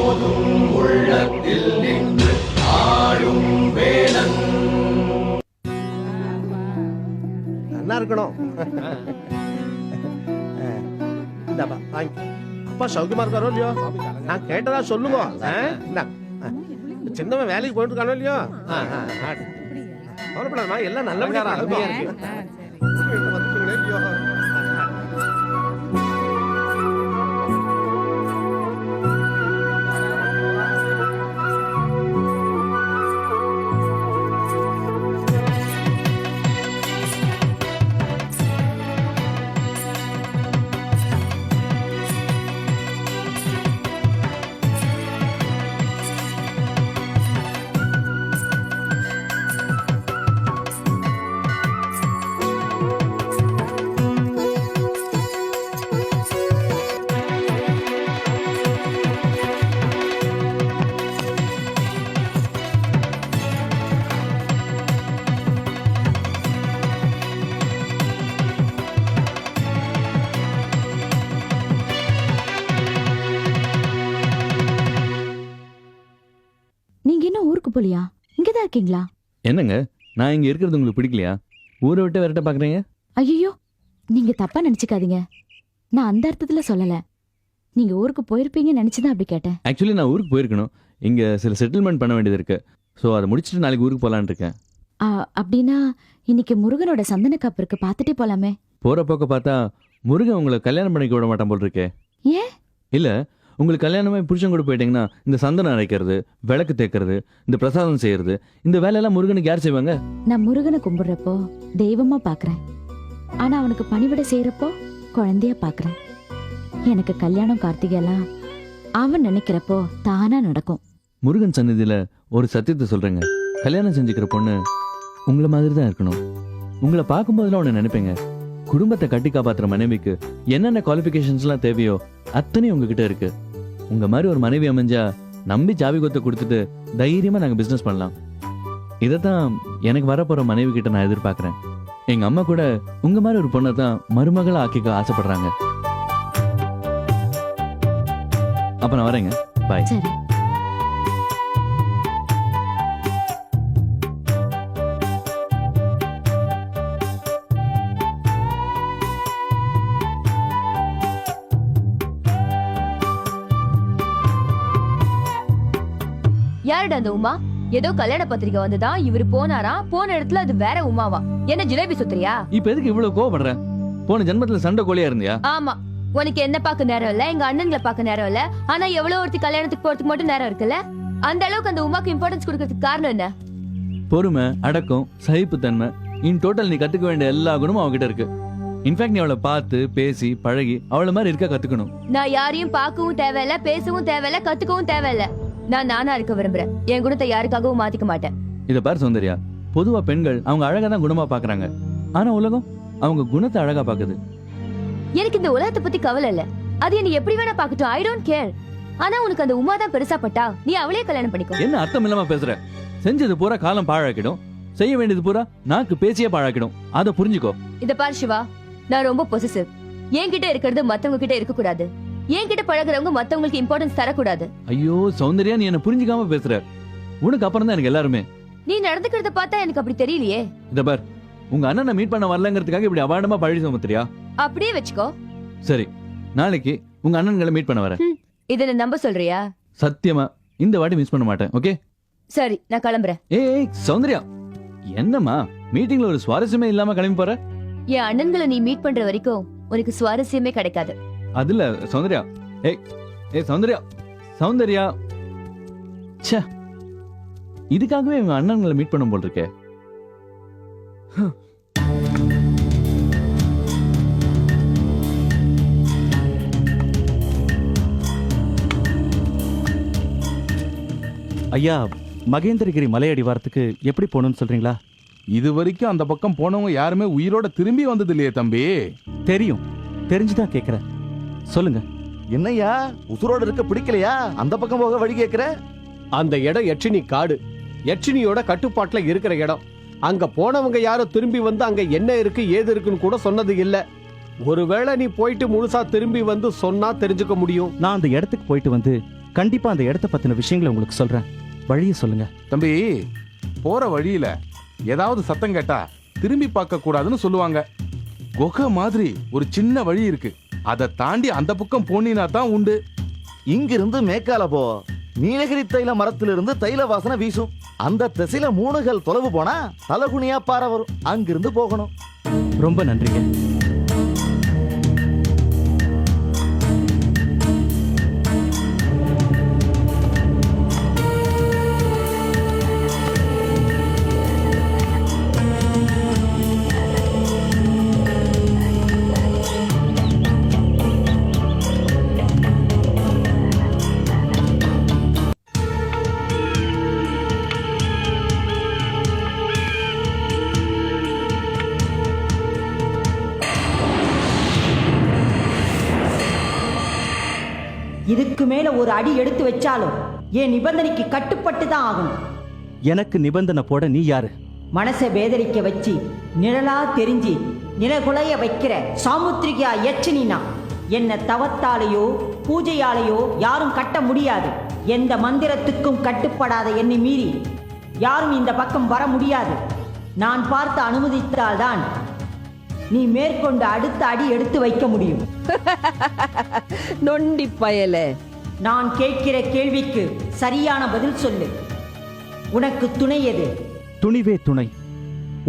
போதும் உள்ளத்தில் நின்று ஆளும் வேலன். நல்லா இருக்கணும். அப்பா சௌக்கியமா இருக்காரோ இல்லையோ? நான் கேட்டதா சொல்லுங்க. சின்னவன் வேலைக்கு போயிட்டு இருக்கானோ இல்லையோ? கவலைப்படாதமா, எல்லாம் நல்லபடியா இருக்கு. நீங்க இன்னும் ஊருக்கு போலியா? இங்கதான் இருக்கீங்களா? என்னங்க, நான் இங்க இருக்கிறது உங்களுக்கு பிடிக்கலையா? ஊரை விட்டு விரட்ட பாக்குறீங்க? ஐயோ, நீங்க தப்பா நினைச்சுக்காதீங்க. நான் அந்த அர்த்தத்துல சொல்லல. நீங்க ஊருக்கு போயிருப்பீங்கன்னு நினைச்சுதான் அப்படி கேட்டேன். ஆக்சுவலி நான் ஊருக்கு போயிருக்கணும். இங்க சில செட்டில்மெண்ட் பண்ண வேண்டியது இருக்கு. ஸோ அதை முடிச்சுட்டு நாளைக்கு ஊருக்கு போலான்னு இருக்கேன். அப்படின்னா இன்னைக்கு முருகனோட சந்தன காப்பு இருக்கு, பார்த்துட்டே போலாமே. போற போக்க பார்த்தா முருகன் உங்களை கல்யாணம் பண்ணிக்க விட மாட்டான் போல் இருக்கே. ஏன்? இல்ல, உங்களுக்கு கல்யாணமே புருஷன் கூட போயிட்டீங்கன்னா இந்த சந்தனம் அரைக்கிறது, விளக்கு தேய்க்கிறது, இந்த பிரசாதம் செய்யறது, இந்த வேலையெல்லாம் முருகனுக்கு யார் செய்வாங்க? நான் முருகனை கும்பிடுறப்போ தெய்வமா பாக்குறேன். ஆனா அவனுக்கு பணிவிட செய்யறப்போ குழந்தையா பாக்குறேன். எனக்கு கல்யாணம் கார்த்திகெல்லாம் அவன் நினைக்கிறப்போ தானா நடக்கும். முருகன் சந்நிதியில ஒரு சத்தியத்தை சொல்றேங்க. கல்யாணம் செஞ்சுக்கிற பொண்ணு உங்களை மாதிரி தான் இருக்கணும். உங்களை பார்க்கும்போதெல்லாம் ஒன்று நினைப்பேங்க, குடும்பத்தை கட்டி காப்பாத்துற மனைவிக்கு என்னென்ன குவாலிஃபிகேஷன்ஸ்லாம் தேவையோ அத்தனையும் உங்ககிட்ட இருக்கு. உங்க மாதிரி ஒரு மனைவி அமைஞ்சா நம்பி ஜாவி கொத்த கொடுத்துட்டு தைரியமா நாங்க பிசினஸ் பண்ணலாம். இதைத்தான் எனக்கு வரப்போற மனைவி கிட்ட நான் எதிர்பார்க்கிறேன். எங்க அம்மா கூட உங்க மாதிரி ஒரு பொண்ணை தான் மருமகளை ஆக்கிக்க ஆசைப்படுறாங்க. அப்ப நான் வரேங்க. பாய். சரி. யாருடா அந்த உமா? ஏதோ கல்யாண பத்திரிக்கை வந்துதான் இவரு போனாரா, போன இடத்துல அது வேற உமாவா? என்ன ஜிலேபி சுத்துறியா? இப்ப எதுக்கு இவ்வளவு கோவப்படுற? போன ஜென்மத்துல சண்டை கோழியா இருந்தியா? ஆமா, உனக்கு என்ன பார்க்க நேரம் இல்ல, எங்க அண்ணன்களை பார்க்க நேரம் இல்ல. ஆனா எவ்வளவு ஒருத்தி கல்யாணத்துக்கு போறதுக்கு மட்டும் நேரம் இருக்குல்ல. அந்த அளவுக்கு அந்த உமாக்கு இம்பார்ட்டன்ஸ் கொடுக்கறதுக்கு காரணம் என்ன? பொறுமை, அடக்கம், சகிப்புத்தன்மை, இன் டோட்டல் நீ கத்துக்க வேண்டிய எல்லா குணமும் அவகிட்ட இருக்கு. இன்ஃபேக்ட் நீ அவளை பார்த்து பேசி பழகி அவளை மாதிரி இருக்க கத்துக்கணும். நான் யாரையும் பார்க்கவும் தேவையில்ல, பேசவும் தேவையில்ல, கத்துக்கவும் தேவையில்ல. நான் நானா இருக்க விரும்புறேன். என் குணத்தை யாருக்காகவும் மாத்திக்க மாட்டேன். இத பாரு சௌந்தர்யா, பொதுவா பெண்கள் அவங்க அழகா தான் குணமா பாக்குறாங்க. ஆனா உலகம் அவங்க குணத்தை அழகா பாக்குது. எனக்கு இந்த உலகத்தை பத்தி கவலை இல்ல. அது என்ன எப்படி வேணா பாக்கட்டும், ஐ டோன்ட் கேர். ஆனா உனக்கு அந்த உமா தான் பெருசா பட்டா, நீ அவளே கல்யாணம் பண்ணிக்கோ. என்ன அர்த்தம் இல்லாம பேசுற? செஞ்சது பூரா காலம் பாழாக்கிடும், செய்ய வேண்டியது பூரா நாக்கு பேசியே பாழாக்கிடும். அதை புரிஞ்சுக்கோ. இத பாரு சிவா, நான் ரொம்ப பொசசிவ். என்கிட்ட இருக்கிறது மத்தவங்க கிட்ட இருக்க கூடாது. என்கிட்ட பழகுறவங்க மத்தவங்களுக்கு இம்பார்ட்டன்ஸ் தரக்கூடாது. ஐயோ சௌந்தர்யா, நீ என்ன புரிஞ்சுக்காம பேசுற. உனக்கு அப்புறம் தான் எனக்கு எல்லாருமே. நீ நடந்துக்கிறத பார்த்தா எனக்கு அப்படி தெரியலையே. இத பார், உங்க அண்ணனை மீட் பண்ண வரலங்கிறதுக்காக இப்படி அபாண்டமா பழி சுமத்துறியா? அப்படியே வச்சுக்கோ. சரி, நாளைக்கு உங்க அண்ணன்களை மீட் பண்ண வரேன். இத நம்ப சொல்றியா? சத்தியமா இந்த வாட்டி மிஸ் பண்ண மாட்டேன். ஓகே சரி, நான் கிளம்புறேன். ஏய் சௌந்தர்யா, என்னம்மா மீட்டிங்ல ஒரு சுவாரஸ்யமே இல்லாம கிளம்பி போற? என் அண்ணன்களை நீ மீட் பண்ற வரைக்கும் உனக்கு சுவாரஸ்யமே கிடைக்காது. அதுல சௌந்தர்யா, ஏய் சௌந்தர்யா, சௌந்தர்யா, ச்சே, இதுக்காகவே இவங்க அண்ணன்களை மீட் பண்ணும் போல் இருக்கே. ஐயா, மகேந்திரகிரி மலையடிவாரத்துக்கு எப்படி போகணும்னு சொல்றீங்களா? இது வரைக்கும் அந்த பக்கம் போனவங்க யாருமே உயிரோட திரும்பி வந்தது இல்லையே தம்பி. தெரியும், தெரிஞ்சுதான் கேக்குறேன். சொல்லுங்க. என்னையா உசுரோட இருக்க பிடிக்கலையா? அந்த பக்கம் போக வழி கேக்குற? அந்த இடம் யட்சினி காடு, யட்சினியோட கட்டுப்பாட்டுல இருக்கிற இடம். அங்க போனவங்க யாரும் திரும்பி வந்து அங்க என்ன இருக்கு ஏது இருக்குன்னு கூட சொன்னது இல்ல. ஒருவேளை நீ போயிட்டு முழுசா திரும்பி வந்து சொன்னா தெரிஞ்சுக்க முடியும். நான் அந்த இடத்துக்கு போயிட்டு வந்து கண்டிப்பா அந்த இடத்த பத்தின விஷயங்களை உங்களுக்கு சொல்றேன். வழியை சொல்லுங்க. தம்பி, போற வழியில ஏதாவது சத்தம் கேட்டா திரும்பி பார்க்க கூடாதுன்னு சொல்லுவாங்க. குகை மாதிரி ஒரு சின்ன வழி இருக்கு. அதை தாண்டி அந்த பக்கம் போனீனா தான் உண்டு. இங்கிருந்து மேற்கால போ. நீலகிரி தைல மரத்திலிருந்து தைல வாசனை வீசும். அந்த திசையில 3 கல் தொலைவு போனா தலகுனியா பாறை வரும். அங்கிருந்து போகணும். ரொம்ப நன்றிங்க. இதுக்கு மேல ஒரு அடி எடுத்து வச்சாலும் என் நிபந்தனைக்கு கட்டுப்பட்டு தான் ஆகணும். எனக்கு நிபந்தனை போட நீ யாரு? மனசை வேதரிக்க வச்சு நிழலா தெரிஞ்சு நிலகுலைய வைக்கிற சாமுத்திரிகா யட்சினா. என்ன தவத்தாலேயோ பூஜையாலேயோ யாரும் கட்ட முடியாது. எந்த மந்திரத்துக்கும் கட்டுப்படாத என்னை மீறி யாரும் இந்த பக்கம் வர முடியாது. நான் பார்த்து அனுமதித்தால்தான் நீ மேற்கொண்டு அடுத்த அடி எடுத்து வைக்க முடியும். நொண்டி பயல, நான் கேட்கிற கேள்விக்கு சரியான பதில் சொல்லு. உனக்கு துணை எது? துணிவே துணை.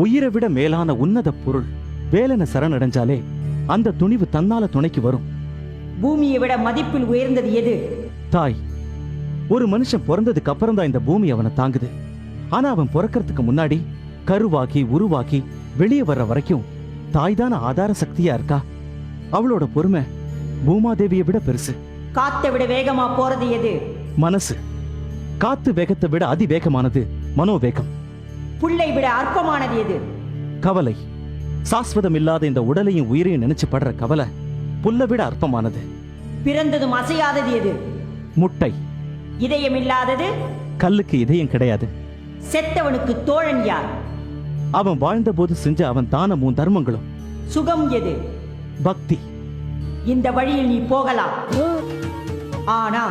உயிரை விட மேலான உன்னத பொருள் வேலனை சரணடைஞ்சாலே அந்த துணிவு தன்னால துணைக்கு வரும். பூமியை விட மதிப்பில் உயர்ந்தது எது? தாய். ஒரு மனுஷன் பிறந்ததுக்கு அப்புறம் தான் இந்த பூமி அவனை தாங்குது. ஆனா அவன் பிறக்கிறதுக்கு முன்னாடி கருவாக்கி உருவாக்கி வெளியே வர்ற வரைக்கும் தாய்தான ஆதார சக்தியா இருக்கா. அவளோட பொறுமை பூமாதேவியை விட பெருசு. காத்தை விட வேகமா போறது எது? மனசு. காத்து வேகத்தை விட அதிவேகமானது மனோவேகம். புல்லை விட அற்பமானது எது? கவலை. சாஸ்வதம் இல்லாத இந்த உடலையும் உயிரையும் நினைச்சு படுற கவலை புல்லை விட அற்பமானது. பிறந்ததும் அசையாதது எது? முட்டை. இதயம் இல்லாதது? கல்லுக்கு இதயம் கிடையாது. செத்தவனுக்கு தோழன் யார்? அவன் வாழ்ந்த போது செஞ்ச அவன் தானமும் தர்மங்களும். சுகம் எது? பக்தி. இந்த வழியில் நீ போகலாம். ஆனா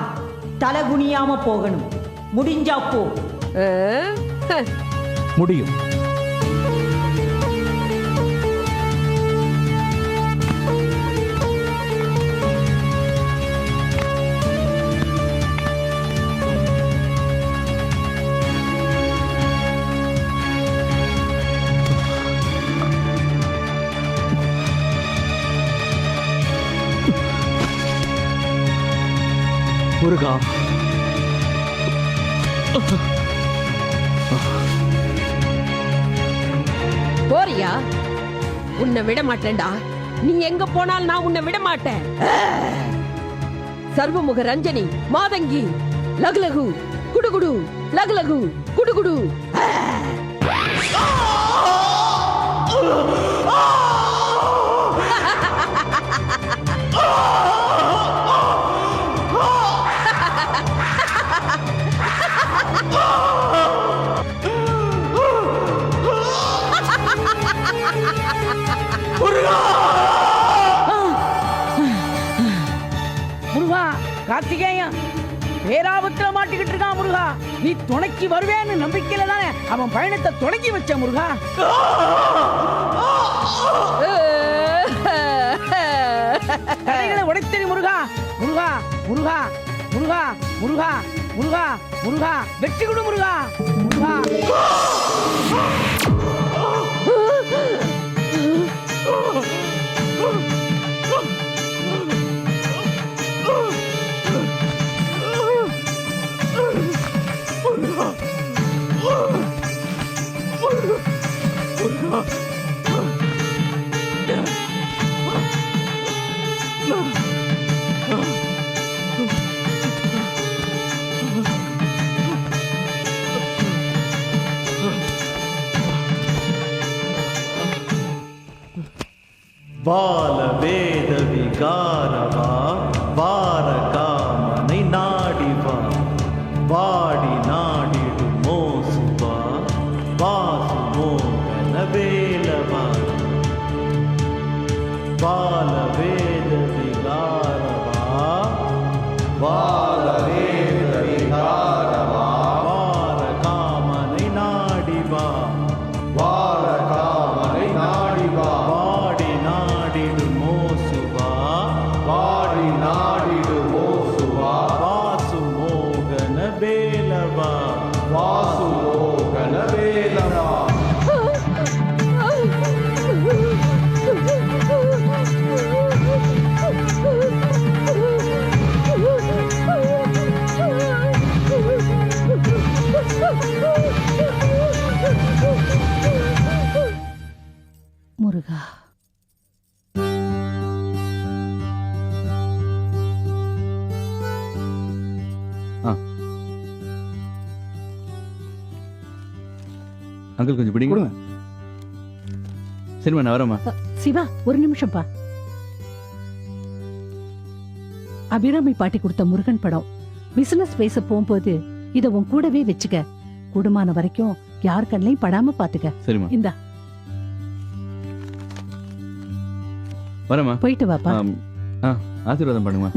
தலகுனியாம போகணும். முடிஞ்சா போ. முடியும். முருகா. போறியா? உன்னை விட மாட்டேன்டா. நீ எங்க போனாலும் நான் உன்னை விட மாட்டேன். சர்வமுக ரஞ்சனி, மாதங்கி, லகுலகு குடுகுடு, லகுலகு குடுகுடு. முருகா, கார்த்திகேயன் பேராபத்துல மாட்டிக்கிட்டு இருக்கான். முருகா, நீ துணைக்கு வருவேன்னு நம்பிக்கையில தானே அவன் பயணத்தை தொடங்கி வச்ச. முருகா, தடைகளை உடைத்தறி. முருகா, முருகா, முருகா, முருகா, முருகா, முருகா, முருகா, வெற்றி கொடு முருகா. முருகா, பால வேத விகாரவா வார காமனை நாடிவா வாடி நாடிடு மோசுவா வாசு மோகன வேலவா பால வேத விகாரவா வால வேத அங்கிள் கொஞ்சம் பிடிங்க. கொடுங்க. சரிம்மா நான் வரேம்மா. சிவா ஒரு நிமிஷம் பா. அபிராமி பாட்டி கொடுத்த முருகன் படம் பிசினஸ் பேச போகும்போது இத உன் கூடவே வச்சுக்க. கூடுமான வரைக்கும் யார் கண்ணையும் படாம பாத்துக்க. சரிம்மா இந்தா வரேம்மா. போயிட்டு வாப்பா. ஆசீர்வாதம் பண்ணுமா.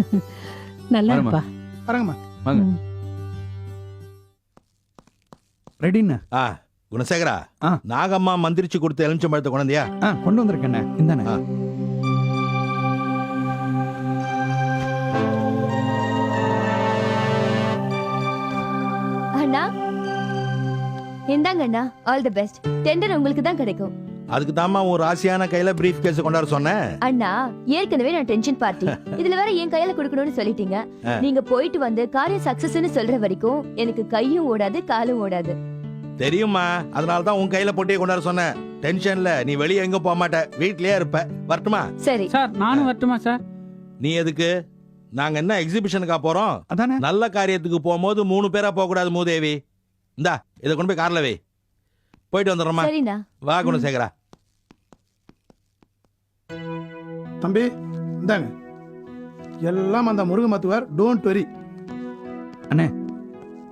நல்லா வரேம்மா. இருப்பா. வரங்கம்மா. வாங்க. ரெடின்னு குணசேகரா, ஆ. நாகம்மா மந்திரிச்சு கொடுத்த எலுமிச்சம்பழத்தை கொண்டாந்தியா? கொண்டு வந்திருக்கேண்ணே. இந்தாண்ணே. ஆ. அண்ணா இந்தாங்க அண்ணா, ஆல் தி பெஸ்ட். டெண்டர் உங்களுக்கு தான் கிடைக்கும். அதுக்கு தாமா ஒரு ராசியான கையில பிரீஃப் கேஸ் கொண்டாட சொன்னேன். அண்ணா ஏற்கனவே நான் டென்ஷன் பார்ட்டி, இதுல வேற என் கையில கொடுக்கணும்னு சொல்லிட்டீங்க. நீங்க போயிட்டு வந்து காரியம் சக்சஸ்னு சொல்ற வரைக்கும் எனக்கு கையும் ஓடாது காலும் ஓடாது. தெரியுமா, அதனால தான் உன் கையில போட்டியை கொண்டாட சொன்னேன். டென்ஷன்ல நீ வெளியே எங்க போக மாட்ட, வீட்லயே இருப்ப. வரட்டுமா? சரி சார் நானும் வரட்டுமா சார்? நீ எதுக்கு? நாங்க என்ன எக்ஸிபிஷனுக்கா போறோம்? அதானே. நல்ல காரியத்துக்கு போகும்போது 3 பேரா போக கூடாது மூதேவி. இந்தா இதை கொண்டு போய் கார்ல வை. போயிட்டு வந்துடுறோமா? சரிண்ணா. வா குணசேகரா. தம்பி இந்தாங்க, எல்லாம் அந்த முருகமத்துவார். Don't worry.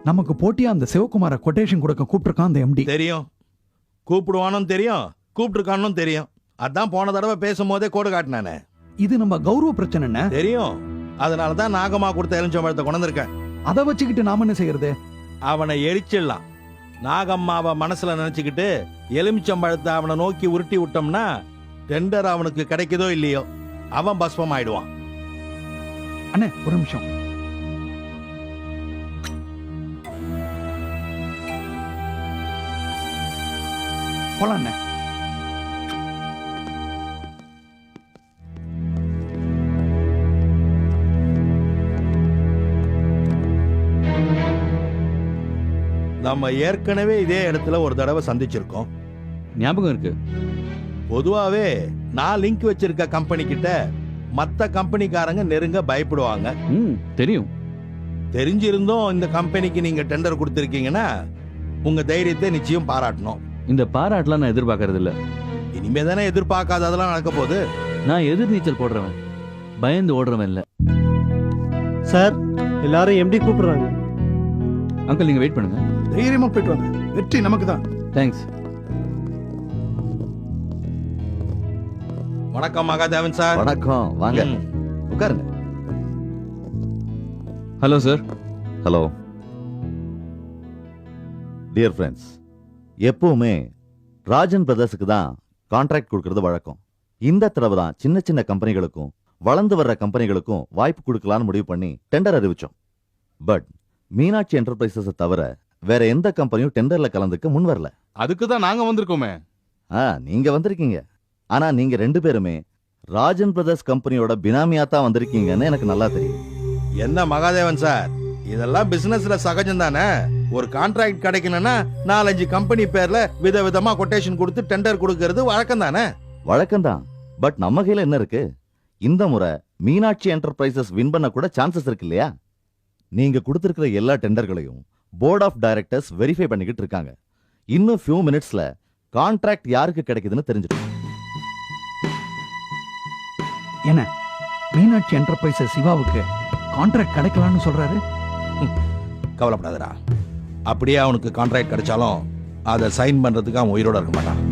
நமக்கு போட்டியா அந்த சிவகுமார கொட்டேஷன் கொடுக்க கூப்பிட்டுருக்கான் அந்த எம்டி. தெரியும், கூப்பிடுவானும் தெரியும், கூப்பிட்டுருக்கானும் தெரியும். அதான் போன தடவை பேசும்போதே கோடு காட்டினானே. இது நம்ம கௌரவ பிரச்சனை. தெரியும், அதனால தான் நாகம்மா கொடுத்த எலுமிச்சம்பழத்தை கொண்டு வந்திருக்கேன். அதை வச்சுக்கிட்டு நாம என்ன செய்யறது? அவனை எரிச்சிடலாம். நாகம்மாவை மனசுல நினைச்சுக்கிட்டு எலுமிச்சம்பழத்தை அவனை நோக்கி உருட்டி விட்டோம்னா டெண்டர் அவனுக்கு கிடைக்குதோ இல்லையோ அவன் பஸ்பம் ஆயிடுவான். அண்ணே ஒரு நிமிஷம். போலாம் அண்ணே. நம்ம ஏற்கனவே இதே இடத்துல ஒரு தடவை சந்திச்சிருக்கோம். ஞாபகம் இருக்கு. பொதுவாவே நான் லிங்க் வச்சிருக்க கம்பெனி கிட்ட மத்த கம்பெனிக்காரங்க நெருங்க பயப்படுவாங்க. தெரியும். தெரிஞ்சிருந்தும் இந்த கம்பெனிக்கு நீங்க டெண்டர் கொடுத்திருக்கீங்கன்னா உங்க தைரியத்தை நிச்சயம் பாராட்டணும். இந்த பாராட்டலாம் நான் எதிர்பார்க்கறது இல்ல. இனிமே தானே எதிர்பார்க்காததெல்லாம் நடக்க போகுது. நான் எதிர் நீச்சல் போடுறவன், பயந்து ஓடுறவன் இல்ல. சார் எல்லாரும் எம்டி கூப்பிடுறாங்க. அங்கிள் நீங்க வெயிட் பண்ணுங்க. தைரியமா போயிட்டு வாங்க, வெற்றி நமக்கு தான். தேங்க்ஸ். வணக்கம் மகாதேவன் சார். வணக்கம், வாங்க உட்காருங்க. Hello sir. Hello dear friends, எப்பவுமே ராஜன் பிரதர்ஸுக்கு தான் கான்ட்ராக்ட் கொடுக்கறது வழக்கம். இந்த தடவை தான் சின்ன சின்ன கம்பெனிகளுக்கும் வளர்ந்து வர்ற கம்பெனிகளுக்கும் வாய்ப்பு கொடுக்கலான்னு முடிவு பண்ணி டெண்டர் அறிவிச்சோம். பட் மீனாட்சி என்டர்பிரைசஸ் தவிர வேற எந்த கம்பெனியும் டெண்டர்ல கலந்துக்க முன் வரல. அதுக்கு தான் நாங்க வந்திருக்கோமே. நீங்க வந்திருக்கீங்க. ஆனா நீங்க 2 பேருமே ராஜன் பிரதர்ஸ் கம்பெனியோட பினாமியா தான் வந்திருக்கீங்கன்னு எனக்கு நல்லா தெரியும். என்ன மகாதேவன் சார், இதெல்லாம் பிசினஸ்ல சகஜம் தானே. ஒரு கான்ட்ராக்ட் கிடைக்கணும்னா 4-5 கம்பெனி பேர்ல விதவிதமா கொட்டேஷன் கொடுத்து டெண்டர் கொடுக்கறது வழக்கம் தானே. வழக்கம் தான். பட் நம்ம கையில என்ன இருக்கு? இந்த முறை மீனாட்சி என்டர்பிரைசஸ் வின் பண்ண கூட சான்சஸ் இருக்கு இல்லையா? நீங்க கொடுத்திருக்கிற எல்லா டெண்டர்களையும் போர்ட் ஆஃப் டைரக்டர்ஸ் வெரிஃபை பண்ணிக்கிட்டு இருக்காங்க. இன்னும் ஃபியூ மினிட்ஸ்ல கான்ட்ராக்ட் யாருக்கு கிடைக்குதுன்னு தெரிஞ்சிடும். என்ன மீனாட்சி என்டர்பிரைசஸ் சிவாவுக்கு கான்ட்ராக்ட் கிடைக்கலாம்னு சொல்றாரு? கவலைப்படாதடா. அப்படியே அவனுக்கு கான்ட்ராக்ட் கிடைச்சாலும் அதை சைன் பண்றதுக்கு அவன் உயிரோட இருக்க மாட்டான்.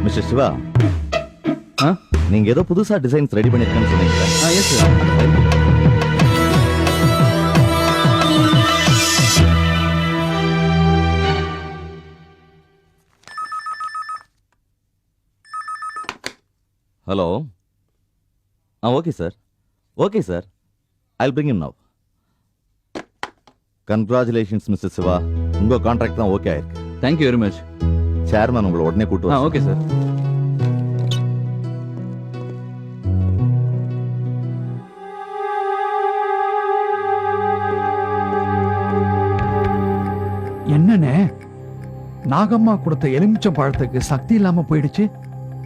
மிஸ்டர் சிவா, ஆ? நீங்க ஏதோ புதுசா டிசைன்ஸ் ரெடி பண்ணிருக்கேன்னு சொன்னீங்க. Yes sir. Hello. Okay sir, okay sir, I'll bring him now. Congratulations mister Shiva, உங்க கான்ட்ராக்ட் தான் ஓகே ஆயிருக்கு. Thank you very much. சேர்மன் உங்களை உடனே கூட்டு ஓகே சார். நாகம்மா கொடுத்த எலுமிச்சம் பழத்துக்கு சக்தி இல்லாம போயிடுச்சு.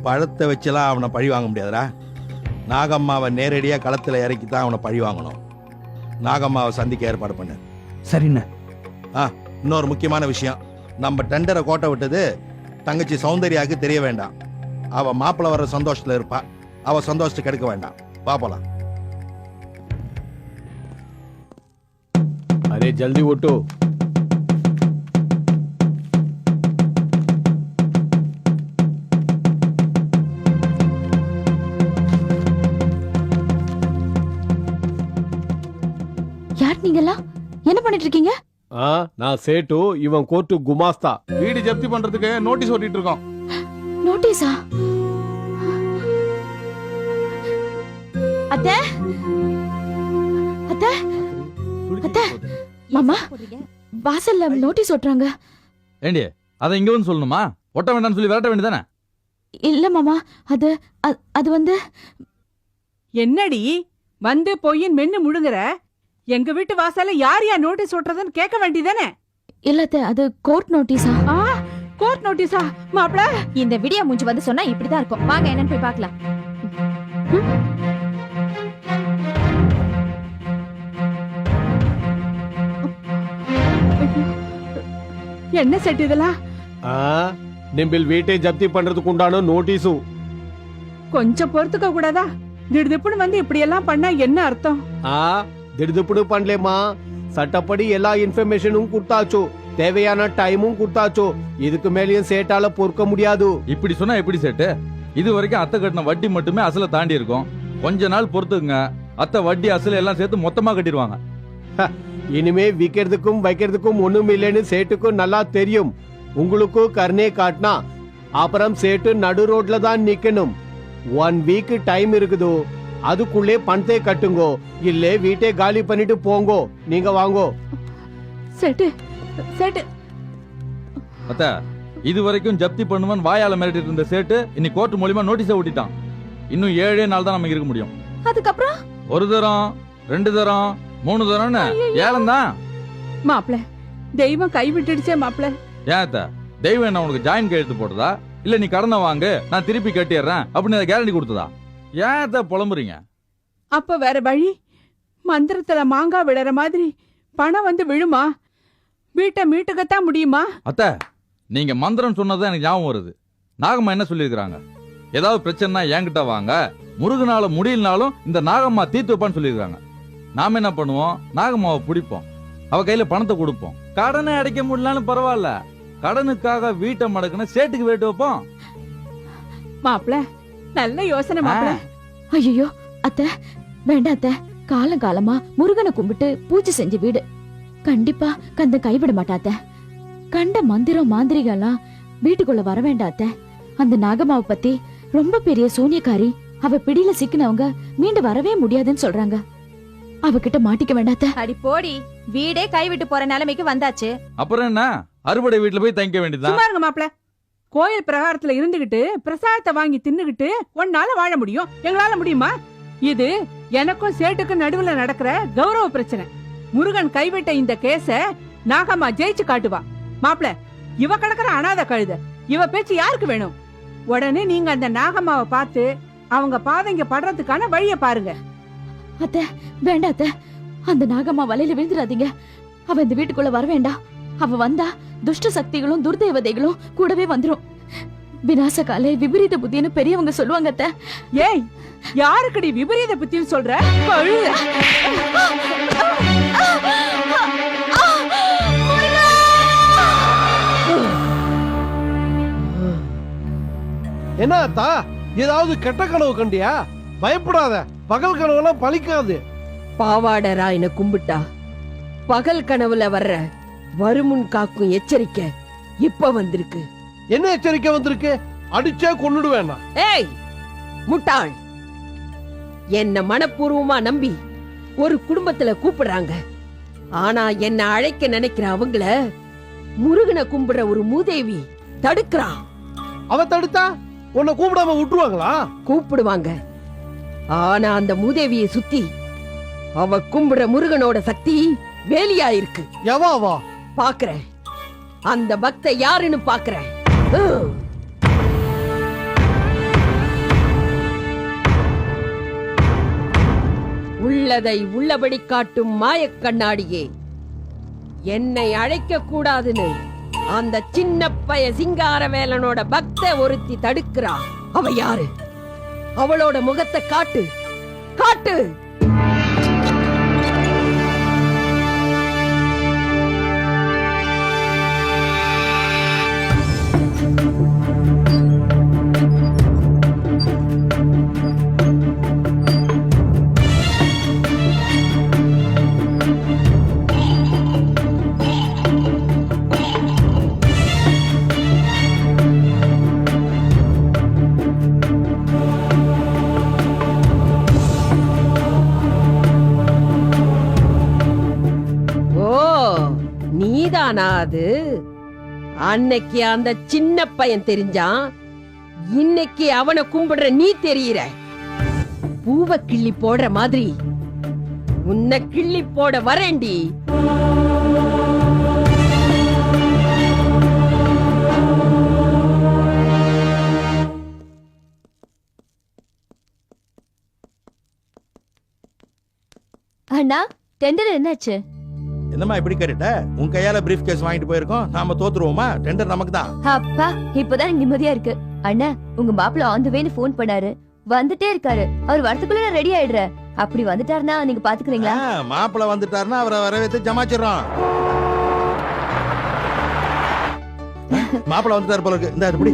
பழத்தை வச்செல்லாம் அவனை பழி வாங்க முடியாதுடா. நாகம்மாவை நேரடியாக களத்தில் இறக்கி தான் அவனை பழி வாங்கணும். நாகம்மாவை சந்திக்க ஏற்பாடு பண்ணு. சரிண்ண. இன்னொரு முக்கியமான விஷயம், நம்ம டெண்டரை கோட்டை விட்டது தங்கச்சி சௌந்தர்யாவுக்கு தெரிய வேண்டாம். அவ மாப்பிள்ள வர்ற சந்தோஷத்துல இருப்பா. அவ சந்தோஷத்தை கெடுக்க வேண்டாம். பாப்பலாம். अरे जल्दी उठो. யார் நீங்கெல்லாம்? என்ன பண்ணிட்டு இருக்கீங்க? நான் சேட்டு, இவன் கோர்ட்டு குமாஸ்தா. வீடு ஜப்தி பண்றதுக்கு நோட்டீஸ் ஓட்டிட்டு இருக்கோம். நோட்டீஸா? அத்தை அத்தை அத்தை, மாமா வாசல்ல நோட்டீஸ் ஒட்டுறாங்க. ஏண்டி அதை இங்க வந்து சொல்லணுமா? ஒட்ட வேண்டாம்னு சொல்லி விரட்ட வேண்டியதானே? இல்ல மாமா, அது அது வந்து என்னடி வந்து பொய்யின் மென்னு முழுங்குற? எங்க வீட்டு வாசல்ல யார் யார் நோட்டீஸ் ஒட்டுறதுன்னு கேட்க வேண்டியதானே? இல்ல அத்தை, அது கோர்ட் நோட்டீஸா? கோர்ட் நோட்டீஸா? மாப்ள, இந்த விடியா மூஞ்சி வந்து சொன்னா இப்படிதான் இருக்கும். வாங்க என்னன்னு போய் பார்க்கலாம். என்ன செட் இதெல்லாம்? நிம்பில் வீட்டை ஜப்தி பண்றதுக்கு உண்டான நோட்டீஸும். கொஞ்சம் பொறுத்துக்க கூடாதா? திடுதிப்புன்னு வந்து இப்படி எல்லாம் பண்ணா என்ன அர்த்தம்? திடுதிப்புன்னு பண்ணலேமா, சட்டப்படி எல்லா இன்ஃபர்மேஷனும் கொடுத்தாச்சோ, தேவையான டைமும் கொடுத்தாச்சோ. இதுக்கு மேலேயும் சேட்டால பொறுக்க முடியாது. இப்படி சொன்னா எப்படி சேட்டு? இது வரைக்கும் அத்தை கட்டின வட்டி மட்டுமே அசலை தாண்டி இருக்கும். கொஞ்ச நாள் பொறுத்துக்குங்க, அத்தை வட்டி அசல் எல்லாம் சேர்த்து மொத்தமா கட்டிடுவாங்க. இனிமே விக்கிறதுக்கும் வைக்கிறதுக்கும் ஒண்ணும் இல்லைன்னு சேட்டுக்கும் நல்லா தெரியும். உங்களுக்கும் கர்ணே காட்டினா அப்புறம் சேட்டு நடு ரோட்ல தான் நிக்கணும். 1 வீக் டைம் இருக்குதோ, அதுக்குள்ளே பணத்தை கட்டுங்கோ, இல்ல வீட்டை காலி பண்ணிட்டு போங்கோ. நீங்க வாங்கோ. Set set. அத்தை, இது வரைக்கும் ஜப்தி பண்ணுவன் வாயால மிரட்டிட்டு இருந்த சேட்டு இன்னைக்கு கோர்ட் மூலியமா நோட்டீஸை ஓட்டிட்டான். இன்னும் 7 நாள் தான் நமக்கு இருக்க முடியும். அதுக்கப்புறம் ஒரு தரம், 2 தரம், 3 தரம்னு ஏலம் தான். மாப்ள, தெய்வம் கை விட்டுடுச்சே மாப்ள. ஏன் அத்தை, தெய்வம் என்ன உனக்கு ஜாயின் கையெழுத்து போடுறதா? இல்ல நீ கடனை வாங்கு, நான் திருப்பி கட்டிடுறேன் அப்படின்னு கேரண்டி கொடுத்ததா? ஏன் அத்தை புலம்புறீங்க? அப்ப வேற வழி? மந்திரத்துல மாங்காய் விழற மாதிரி பணம் வந்து விழுமா? வீட்டை மீட்டுக்கத்தான் முடியுமா? அத்தை, நீங்க மந்திரம் சொன்னதான் எனக்கு ஞாபகம் வருது. நாகம்மா என்ன சொல்லியிருக்கிறாங்க? ஏதாவது பிரச்சனைனா என்கிட்ட வாங்க, முருகனால முடியலனாலும் இந்த நாகம்மா தீர்த்து வைப்பான்னு சொல்லியிருக்காங்க. நாம என்ன பண்ணுவோம்? நாகம்மாவை பிடிப்போம், அவ கையில பணத்தை கொடுப்போம். கடனை அடைக்க முடியலனாலும் பரவாயில்ல, கடனுக்காக வீட்டை மடக்குன்னு சேட்டுக்கு வேட்டு வைப்போம். மாப்ள, நல்ல யோசனை மாப்ள. ஐயோ அத்தை, வேண்டாம் அத்தை. காலம் காலமா முருகனை கும்பிட்டு பூஜை செஞ்ச வீடு, கண்டிப்பா கந்த கைவிட மாட்டாத்த. கண்ட மந்திரம் மாந்திரிகெல்லாம் வீட்டுக்குள்ள வர வேண்டாம் அத்தை. அந்த நாகம்மாவை பத்தி ரொம்ப பெரிய சூனியக்காரி, அவ பிடியில சிக்கினவங்க மீண்டு வரவே முடியாதுன்னு சொல்றாங்க. அவகிட்ட மாட்டிக்க வேண்டாத்த. அடி போடி, வீடே கைவிட்டு போற நிலைமைக்கு வந்தாச்சு. அப்புறம் என்ன, அறுபடை வீட்டுல போய் தங்கிக்க வேண்டியதுதான். சும்மா இருங்க மாப்ள. கோயில் பிரகாரத்துல இருந்துகிட்டு பிரசாதத்தை வாங்கி தின்னுகிட்டு ஒன்னால வாழ முடியும், எங்களால முடியுமா? இது எனக்கும் சேட்டுக்கும் நடுவுல நடக்கிற கௌரவ பிரச்சனை. முருகன் கைவிட்ட இந்த கேஸ நாகம்மா ஜெயிச்சு காட்டுவா. மாப்ள, இவ கிடக்குற அனாதை கழுத, இவ பேச்சு யாருக்கு வேணும்? உடனே நீங்க அந்த நாகம்மாவை பார்த்து அவங்க பாதைங்க படுறதுக்கான வழிய பாருங்க. அத்தை, வேண்டாம் அத்தை. அந்த நாகம்மா வலையில விழுந்துடாதீங்க. அவ இந்த வீட்டுக்குள்ள வர வேண்டாம். அவ வந்தா துஷ்ட சக்திகளும் துர்தேவதைகளும் கூடவே வந்துரும். விநாச காலே விபரீத புத்தின்னு பெரியவங்க சொல்லுவாங்க அத்தை. ஏய், யாருக்கடி விபரீத புத்தின்னு சொல்ற? கழுத. என்ன அத்தா, ஏதாவது கெட்ட கனவு கண்டியா? பயப்படாத, பகல் கனவுலாம் பலிக்காது. பாவாட ராயனை கும்பிட்டா பகல் கனவுல வர்ற வருமுன் காக்கும் எச்சரிக்கை இப்ப வந்திருக்கு. என்ன எச்சரிக்கை வந்திருக்கு? அடிச்சே கொன்னுடுவேன். ஏய் முட்டாள், என்ன மனப்பூர்வமா நம்பி ஒரு குடும்பத்துல கூப்பிடுறாங்க. ஆனா என்ன அழைக்க நினைக்கிற அவங்கள முருகனை கும்பிடுற ஒரு மூதேவி தடுக்கிறான். அவ தடுத்தா உன்னை கூப்பிடாம விட்டுருவாங்களா? கூப்பிடுவாங்க. ஆனா அந்த மூதேவியை சுத்தி அவ கும்பிடுற முருகனோட சக்தி வேலியா இருக்கு. எவாவா? பாக்குறேன். அந்த பக்த யாருன்னு பாக்குறேன். உள்ளதை உள்ளபடி காட்டும் மாயக் கண்ணாடியே, என்னை அழைக்க கூடாதுன்னு அந்த சின்ன பைய சிங்காரவேலனோட பக்த ஒருத்தி தடுக்கிறா. அவ யாரு? அவளோட முகத்தை காட்டு, காட்டு. நீதானா அது? அன்னைக்கு அந்த சின்ன பையன் தெரிஞ்சான், இன்னைக்கு அவனை கும்பிடுற நீ தெரியுற. பூவ கிள்ளி போடுற மாதிரி உன்னை கிள்ளி போட வரேண்டி. அண்ணா, டெண்டர் என்னாச்சு? என்னம்மா இப்படி கேட்டுட்ட? உன் கையால பிரீஃப் கேஸ் வாங்கிட்டு போயிருக்கோம், நாம தோத்துருவோமா? டெண்டர் நமக்கு தான். அப்பா, இப்பதான் எனக்கு நிம்மதியா இருக்கு. அண்ணா, உங்க மாப்பிள்ள ஆன் தி வேன்னு ஃபோன் பண்ணாரு, வந்துட்டே இருக்காரு. அவர் வரதுக்குள்ள நான் ரெடி ஆயிடுறேன். அப்படி வந்துட்டாருன்னா நீங்க பாத்துக்கிறீங்களா? மாப்பிள்ள வந்துட்டாருன்னா அவரை வரவேற்று ஜமாச்சிடறோம். மாப்பிள்ள வந்துட்டாரு போல இருக்கு. இந்த இப்படி